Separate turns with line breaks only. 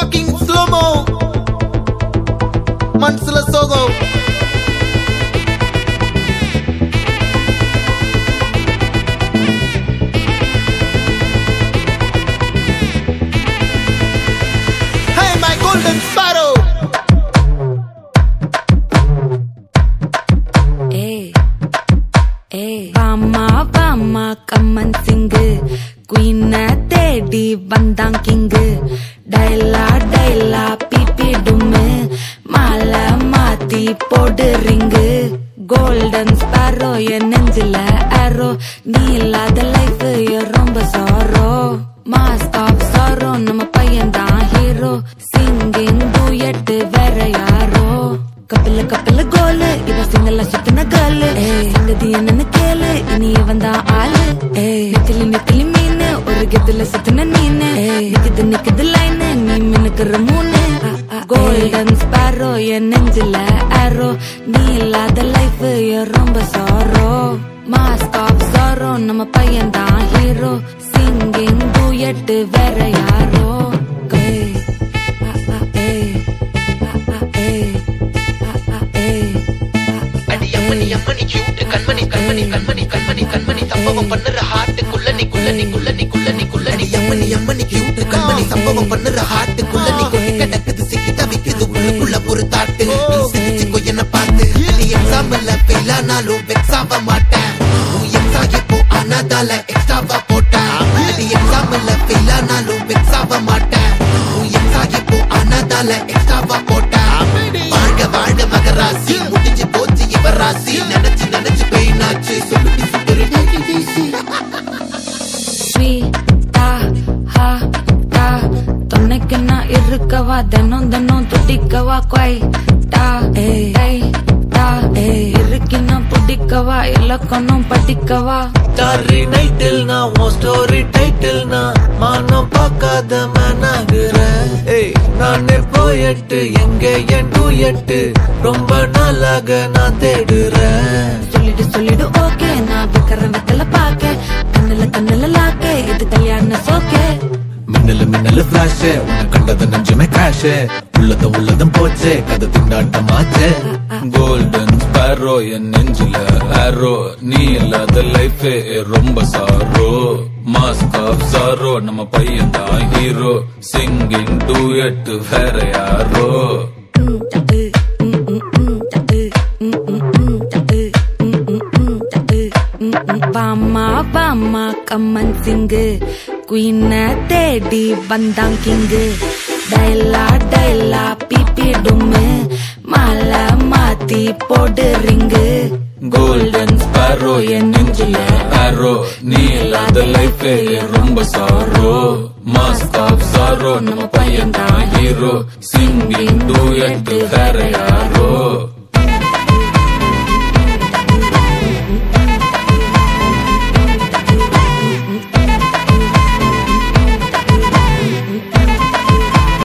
fucking slow-mo Mansula Sogo Hey my golden sparrow
Vama vama kaman sing Queen teddy bandang king Daila daila pipi dumme Mala mati podu ring Golden sparrow ya nenzila arrow Neela the life ya romba sorrow Mask of sorrow nama payan da hero Singing duet vera yaro Kapila kapila golu iva singala suttana girl Sangadi enna kelu ini vanda aalu Nithili nithili meenu oru gedula suttana neenu nikkudu line nee minukra moonu Golden sparrow ya nenjila arrow Neela the life ya romba sorrow Mask of sorrow nama payan da hero Singing duet vera yaro
Yammani cute kanmani sambhavam pannura heart kullani yammani cute kanmani sambhavam pannura heart kullani kotti kadakkudu sikki tavikkudu ullukulla oru thought nee sikichiko enna paathu nee exam la fail aanalum vex ava maata oo exam ipo anadala extra va pota nee exam la fail aanalum vex ava maata oo exam ipo anadala extra va pota vaalga magarasi mudinju pochi ivarasi nanachi peinachu soludi sukuri
sweeta ha ta tonekku na irukava danon tudikava koi ta ta irukina pudikava ilakonam padikava
starry nightil na mo story title na manam pakada managura naane poet enge en duet romba nalaga na thedura
சொல்லிடு okay நான் விக்கறேன் வெத்தல பாக்க கண்ணல லாக்க இது கல்யாண சோக்கே
மின்னல flash உன்னை கண்டத நெஞ்சமே crash உள்ளதும் போச்சே கதை திண்டாட்டமாச்சே கோல்டன் ஸ்பாரோ என் நெஞ்சில ஆரோ நீ இல்லாத லைஃப் ரொம்ப சாரோ மாஸ்க் ஆஃப் சாரோ நம்ம பையன் தான் ஹீரோ சிங்கிங் டூயட் வேற யாரோ
Vama vama kaman sing Queen teddy bandang king Daila daila pipi dumme Mala mati podu ring
Golden sparrow en nenjila arrow nee illada life romba sorrow mask of sorrow nama paiyan da hero singing duet vera yaro